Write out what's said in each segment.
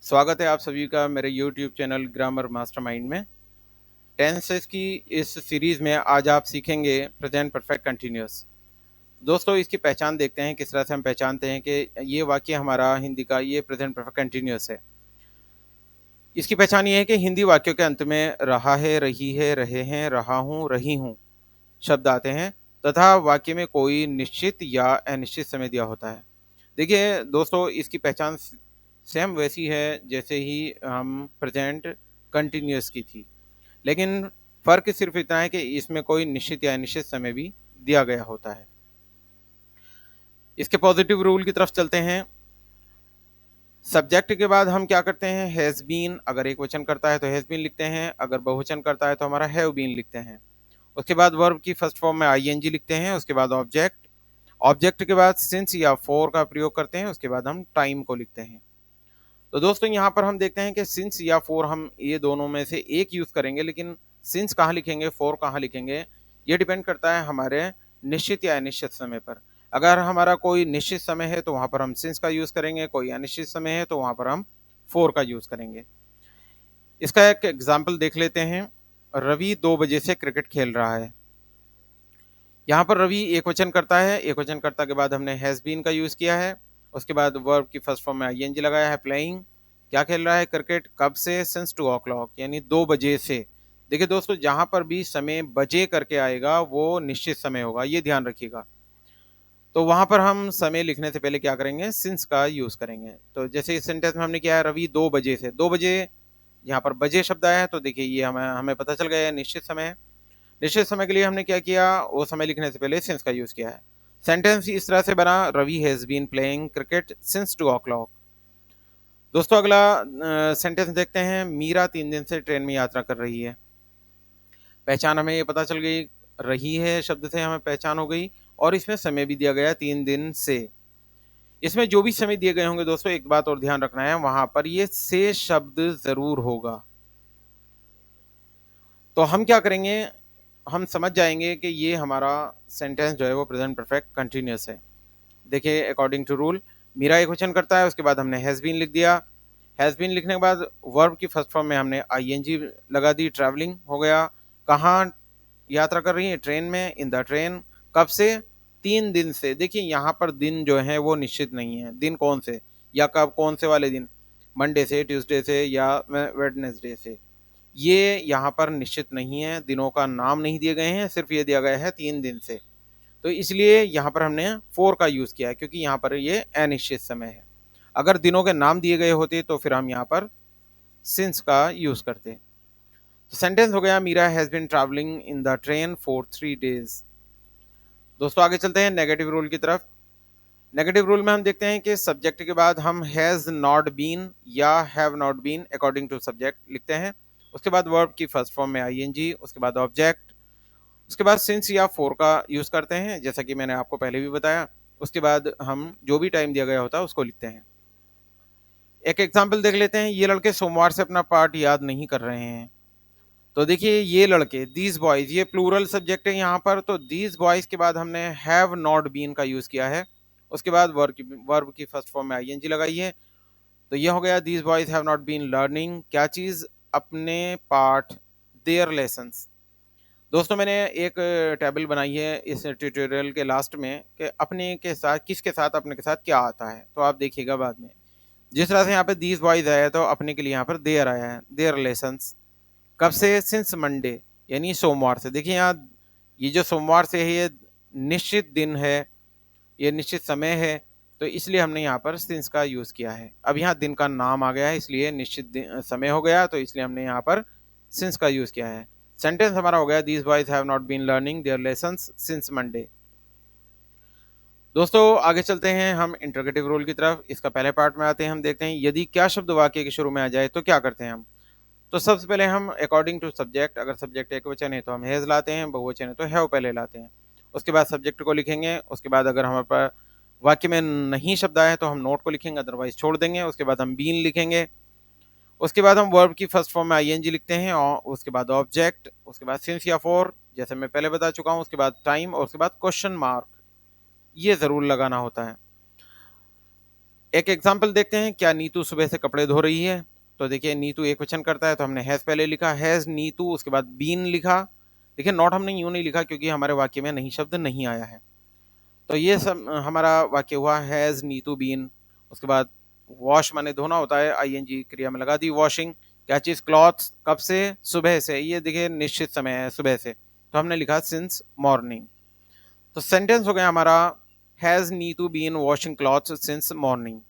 स्वागत है आप सभी का मेरे YouTube चैनल ग्रामर मास्टरमाइंड में। टेंसेस की इस सीरीज में आज आप सीखेंगे प्रेजेंट परफेक्ट कंटिन्यूअस। दोस्तों, इसकी पहचान देखते हैं, किस तरह से हम पहचानते हैं कि ये वाक्य हमारा हिंदी का ये प्रेजेंट परफेक्ट कंटिन्यूअस है। इसकी पहचान ये है कि हिंदी वाक्यों के अंत में रहा है, रही है, रहे हैं, रहा हूँ, रही हूँ शब्द आते हैं तथा वाक्य में कोई निश्चित या अनिश्चित समय दिया होता है। देखिए दोस्तों, इसकी पहचान सेम वैसी है जैसे ही हम प्रेजेंट कंटिन्यूअस की थी, लेकिन फ़र्क सिर्फ इतना है कि इसमें कोई निश्चित या अनिश्चित समय भी दिया गया होता है। इसके पॉजिटिव रूल की तरफ चलते हैं। सब्जेक्ट के बाद हम क्या करते हैं, हैज़ बीन, अगर एक वचन करता है तो हैज़ बीन लिखते हैं, अगर बहुवचन करता है तो हमारा हैव बीन लिखते हैं। उसके बाद वर्ब की फर्स्ट फॉर्म में आईएनजी लिखते हैं, उसके बाद ऑब्जेक्ट, ऑब्जेक्ट के बाद सिंस या फॉर का प्रयोग करते हैं, उसके बाद हम टाइम को लिखते हैं। तो दोस्तों, यहाँ पर हम देखते हैं कि सिंस या फॉर हम ये दोनों में से एक यूज करेंगे, लेकिन सिंस कहाँ लिखेंगे, फॉर कहाँ लिखेंगे, ये डिपेंड करता है हमारे निश्चित या अनिश्चित समय पर। अगर हमारा कोई निश्चित समय है तो वहां पर हम सिंस का यूज करेंगे, कोई अनिश्चित समय है तो वहां पर हम फॉर का यूज करेंगे। इसका एक एग्जाम्पल देख लेते हैं। रवि 2 बजे से क्रिकेट खेल रहा है। यहाँ पर रवि एक वचन करता है, एक वचन करता के बाद हमने हैज बीन का यूज किया है, उसके बाद वर्ब की फर्स्ट फॉर्म में आईएनजी लगाया है। प्लेइंग, क्या खेल रहा है, क्रिकेट, कब से, सिंस 2 o'clock, यानी 2 बजे से। देखिए दोस्तों, जहां पर भी समय बजे करके आएगा वो निश्चित समय होगा, ये ध्यान रखिएगा। तो वहां पर हम समय लिखने से पहले क्या करेंगे, सिंस का यूज करेंगे। तो जैसे इस सेंटेंस में हमने किया है, रवि 2 बजे से, 2 बजे, यहाँ पर बजे शब्द आया है तो देखिए ये हमें हमें पता चल गया है निश्चित समय है। निश्चित समय के लिए हमने क्या किया, वो समय लिखने से पहले सिंस का यूज किया है। सेंटेंस इस तरह से बना, Ravi has been playing cricket since 2 o'clock। दोस्तों, अगला सेंटेंस देखते हैं। मीरा 3 दिन से ट्रेन में यात्रा कर रही है। पहचान हमें ये पता चल गई, रही है शब्द से हमें पहचान हो गई, और इसमें समय भी दिया गया 3 दिन से। इसमें जो भी समय दिए गए होंगे दोस्तों, एक बात और ध्यान रखना है, वहां पर ये से शब्द जरूर होगा। तो हम क्या करेंगे, हम समझ जाएंगे कि ये हमारा सेंटेंस जो है वो प्रेजेंट परफेक्ट कंटिन्यूअस है। देखिए, अकॉर्डिंग टू रूल, मीरा एक वचन करता है, उसके बाद हमने हैज़ बीन लिख दिया। हैज़ बीन लिखने के बाद वर्ब की फर्स्ट फॉर्म में हमने आईएनजी लगा दी, ट्रैवलिंग हो गया। कहाँ यात्रा कर रही है, ट्रेन में, इन द ट्रेन। कब से, 3 दिन से। देखिए यहाँ पर दिन जो है वो निश्चित नहीं है, दिन कौन से या कब, कौन से वाले दिन, मंडे से, ट्यूसडे से या वेडनेसडे से, ये यहाँ पर निश्चित नहीं है। दिनों का नाम नहीं दिए गए हैं, सिर्फ ये दिया गया है 3 दिन से। तो इसलिए यहाँ पर हमने फॉर का यूज किया है, क्योंकि यहाँ पर ये अनिश्चित समय है। अगर दिनों के नाम दिए गए होते तो फिर हम यहाँ पर सिंस का यूज करते। तो सेंटेंस हो गया, Meera has been travelling in the train for 3 days। दोस्तों, आगे चलते हैं नेगेटिव रूल की तरफ। नेगेटिव रूल में हम देखते हैं कि सब्जेक्ट के बाद हम हैज नॉट बीन या have not been according to subject लिखते हैं। उसके बाद वर्ब की फर्स्ट फॉर्म में आईएनजी, उसके बाद ऑब्जेक्ट, उसके बाद सिंस या फॉर का यूज करते हैं, जैसा कि मैंने आपको पहले भी बताया। उसके बाद हम जो भी टाइम दिया गया होता है उसको लिखते हैं। एक एग्जांपल देख लेते हैं। ये लड़के सोमवार से अपना पाठ याद नहीं कर रहे हैं। तो देखिए, ये लड़के, दीज बॉयज, ये प्लूरल सब्जेक्ट है यहाँ पर, तो दीज बॉयज के बाद हमने हैव नॉट बीन का यूज किया है। उसके बाद वर्ब की फर्स्ट फॉर्म में आईएनजी लगाई है। तो ये हो गया, these boys have not been learning, क्या चीज, अपने पाठ, देयर लेसन्स। दोस्तों, मैंने एक टेबल बनाई है इस ट्यूटोरियल के लास्ट में कि अपने के साथ, किसके साथ, अपने के साथ क्या आता है, तो आप देखिएगा बाद में। जिस तरह से यहाँ पे दीज बॉयज आया है तो अपने के लिए यहाँ पर देयर आया है, देयर लेसन्स। कब से, सिंस मंडे, यानी सोमवार से। देखिए यहाँ ये जो सोमवार से है ये निश्चित दिन है, ये निश्चित समय है, तो इसलिए हमने यहाँ पर सिंस का यूज किया है। अब यहाँ दिन का नाम आ गया है, इसलिए निश्चित समय हो गया, तो इसलिए हमने यहाँ पर सिंस का यूज किया है। सेंटेंस हमारा हो गया, these boys have not been learning their lessons since Monday. दोस्तों, आगे चलते हैं हम इंटरोगेटिव रूल की तरफ। इसका पहले पार्ट में आते हैं। हम देखते हैं यदि क्या शब्द वाक्य के शुरू में आ जाए तो क्या करते हैं हम। तो सबसे पहले हम अकॉर्डिंग टू सब्जेक्ट, अगर सब्जेक्ट एक वचन है तो हम हैज लाते हैं, बहुवचन है तो हैव पहले लाते हैं। उसके बाद सब्जेक्ट को लिखेंगे, उसके बाद अगर हमारे पास वाक्य में नहीं शब्द आए तो हम नोट को लिखेंगे, अदरवाइज छोड़ देंगे। उसके बाद हम बीन लिखेंगे, उसके बाद हम वर्ब की फर्स्ट फॉर्म में आईएनजी लिखते हैं, और उसके बाद ऑब्जेक्ट, उसके बाद सिंस या फॉर, जैसे मैं पहले बता चुका हूँ, उसके बाद टाइम, और उसके बाद क्वेश्चन मार्क, ये जरूर लगाना होता है। एक एग्जाम्पल देखते हैं, क्या नीतू सुबह से कपड़े धो रही है। तो देखिए नीतू एक वचन करता है तो हमने हैज पहले लिखा, हैज नीतू, उसके बाद बीन लिखा। देखिए नॉट हमने यूं नहीं लिखा क्योंकि हमारे वाक्य में नहीं शब्द नहीं आया है। तो ये सब हमारा वाक्य हुआ, हैज नीतू बीन। उसके बाद वॉश माने धोना होता है, आईएनजी क्रिया में लगा दी वॉशिंग। क्या चीज, क्लॉथ्स, कब से, सुबह से। ये देखिए निश्चित समय है सुबह से, तो हमने लिखा सिंस मॉर्निंग। तो सेंटेंस हो गया हमारा, has Neetu been washing clothes since morning.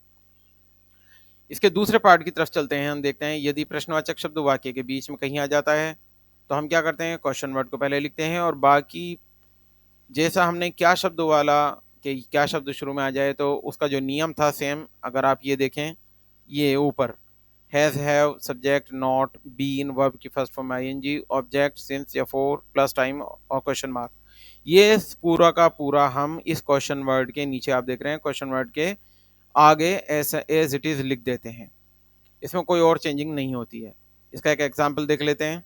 इसके दूसरे पार्ट की तरफ चलते हैं, हम देखते हैं यदि प्रश्नवाचक शब्द वाक्य के बीच में कहीं आ जाता है तो हम क्या करते हैं, क्वेश्चन वर्ड को पहले लिखते हैं और बाकी जैसा हमने क्या शब्द वाला कि क्या शब्द शुरू में आ जाए तो उसका जो नियम था सेम, अगर आप ये देखें, ये ऊपर has, have, subject, not, been, verb की first form ING, object, since या फॉर, प्लस टाइम और क्वेश्चन मार्क, ये पूरा का पूरा हम इस क्वेश्चन वर्ड के नीचे आप देख रहे हैं क्वेश्चन वर्ड के आगे ऐसा एज इट इज लिख देते हैं। इसमें कोई और चेंजिंग नहीं होती है। इसका एक एग्जाम्पल देख लेते हैं।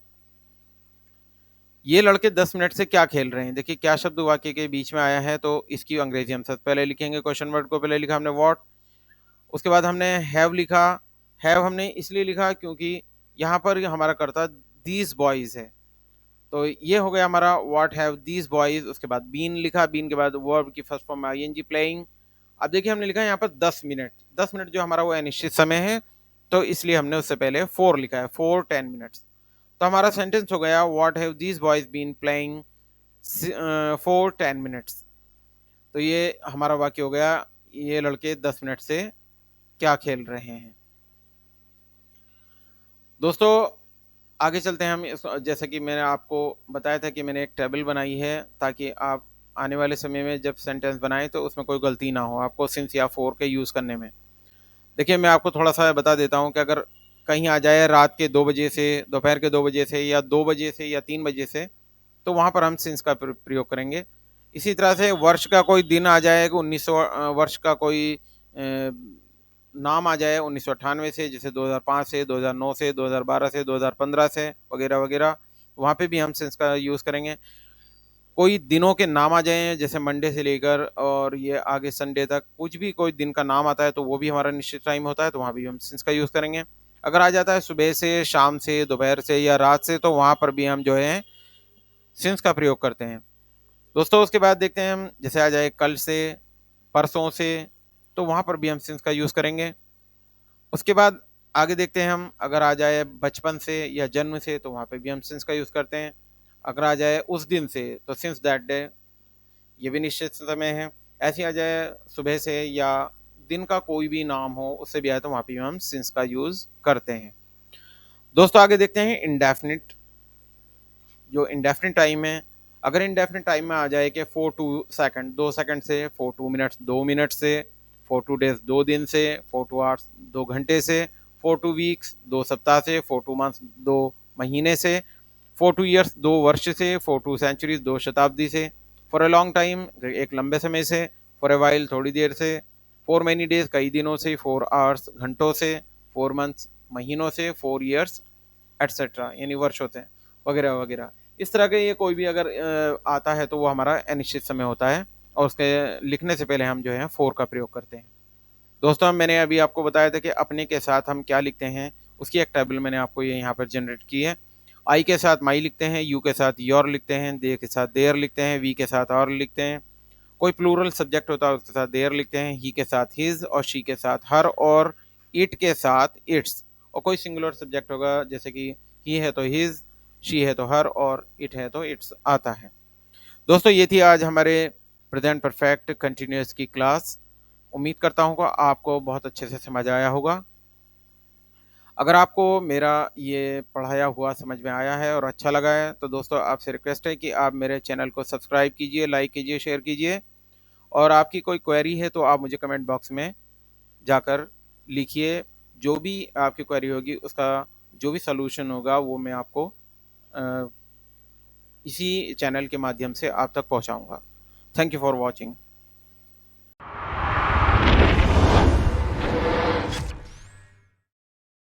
ये लड़के 10 मिनट से क्या खेल रहे हैं। देखिए क्या शब्द वाक्य के बीच में आया है तो इसकी अंग्रेजी हम सबसे पहले लिखेंगे। क्वेश्चन वर्ड को पहले लिखा हमने व्हाट, उसके बाद हमने हैव लिखा। हैव हमने इसलिए लिखा क्योंकि यहाँ पर हमारा कर्ता दीज बॉयज है, तो ये हो गया हमारा व्हाट हैव दीज बॉयज। उसके बाद बीन लिखा, बीन के बाद वर्ब की फर्स्ट फॉर्म आईएनजी प्लेइंग। अब देखिए हमने लिखा है यहाँ पर 10 मिनट, 10 मिनट जो हमारा वो अनिश्चित समय है, तो इसलिए हमने उससे पहले 4 लिखा है, 4 10 मिनट्स। तो हमारा सेंटेंस हो गया, what have these boys been playing 4 10 minutes. तो ये हमारा वाक्य हो गया, ये लड़के 10 मिनट से क्या खेल रहे हैं। दोस्तों आगे चलते हैं हम जैसा कि मैंने आपको बताया था कि मैंने एक टेबल बनाई है ताकि आप आने वाले समय में जब सेंटेंस बनाएं तो उसमें कोई गलती ना हो आपको सिंस या फोर के यूज़ करने में। देखिए मैं आपको थोड़ा सा बता देता हूँ कि अगर कहीं आ जाए रात के 2 बजे से, दोपहर के 2 बजे से, या 2 बजे से, या 3 बजे से, तो वहाँ पर हम सिंस का प्रयोग करेंगे। इसी तरह से वर्ष का कोई दिन आ जाए कि 1900 वर्ष का कोई नाम आ जाए 1998 से, जैसे 2005 से, 2009 से, 2012 से, 2015 से, वगैरह वगैरह, वहाँ पे भी हम सिंस का यूज़ करेंगे। कोई दिनों के नाम आ जाए जैसे मंडे से लेकर और ये आगे संडे तक, कुछ भी कोई दिन का नाम आता है तो वो भी हमारा निश्चित टाइम होता है, तो वहाँ भी हम सिंस का यूज़ करेंगे। अगर आ जाता है सुबह से, शाम से, दोपहर से या रात से, तो वहाँ पर भी हम जो है सिंस का प्रयोग करते हैं। दोस्तों उसके बाद देखते हैं हम, जैसे आ जाए कल से, परसों से, तो वहाँ पर भी हम सिंस का यूज़ करेंगे। उसके बाद आगे देखते हैं हम, अगर आ जाए बचपन से या जन्म से, तो वहाँ पे भी हम सिंस का यूज़ करते हैं। अगर आ जाए उस दिन से तो सिंस दैट डे, ये भी निश्चित समय है। ऐसे आ जाए सुबह से या दिन का कोई भी नाम हो उससे भी आए तो वहाँ पे भी हम सिंस का यूज़ करते हैं। दोस्तों आगे देखते हैं इंडेफिनिट, जो इंडेफिनिट टाइम है। अगर इंडेफिनिट टाइम में आ जाए कि 4 2 सेकंड, 2 सेकंड से, 4 2 मिनट्स, 2 मिनट से, 4 2 डेज, 2 दिन से, 4 2 आवर्स, 2 घंटे से, 4 2 वीक्स, 2 सप्ताह से, 4 2 मंथ्स, 2 महीने से, 4 2 ईयर्स, 2 वर्ष से, 4 2 सेंचुरीज, 2 शताब्दी से, फॉर ए लॉन्ग टाइम, एक लंबे समय से, फॉर ए वाइल, थोड़ी देर से, 4 मैनी डेज, कई दिनों से, 4 आवर्स, घंटों से, 4 मंथ्स, महीनों से, 4 ईयर्स, एटसेट्रा यानी वर्षों से, वगैरह वगैरह। इस तरह के ये कोई भी अगर आता है तो वो हमारा अनिश्चित समय होता है और उसके लिखने से पहले हम जो है फोर का प्रयोग करते हैं। दोस्तों मैंने अभी आपको बताया था कि अपने के साथ हम क्या लिखते हैं, उसकी एक टेबल मैंने आपको ये यहाँ पर जनरेट की है। आई के साथ माई लिखते हैं, यू के साथ योर लिखते हैं, दे के साथ देयर लिखते हैं, वी के साथ और लिखते हैं, कोई प्लूरल सब्जेक्ट होता है उसके साथ देयर लिखते हैं, ही के साथ हिज और शी के साथ हर और इट के साथ इट्स, और कोई सिंगुलर सब्जेक्ट होगा जैसे कि ही है तो हिज, शी है तो हर और इट है तो इट्स आता है। दोस्तों ये थी आज हमारे प्रेजेंट परफेक्ट कंटिन्यूअस की क्लास। उम्मीद करता हूँ कि आपको बहुत अच्छे से समझ आया होगा। अगर आपको मेरा ये पढ़ाया हुआ समझ में आया है और अच्छा लगा है तो दोस्तों आपसे रिक्वेस्ट है कि आप मेरे चैनल को सब्सक्राइब कीजिए, लाइक कीजिए, शेयर कीजिए, और आपकी कोई क्वेरी है तो आप मुझे कमेंट बॉक्स में जाकर लिखिए। जो भी आपकी क्वेरी होगी उसका जो भी सलूशन होगा वो मैं आपको इसी चैनल के माध्यम से आप तक पहुंचाऊंगा। Thank you for watching.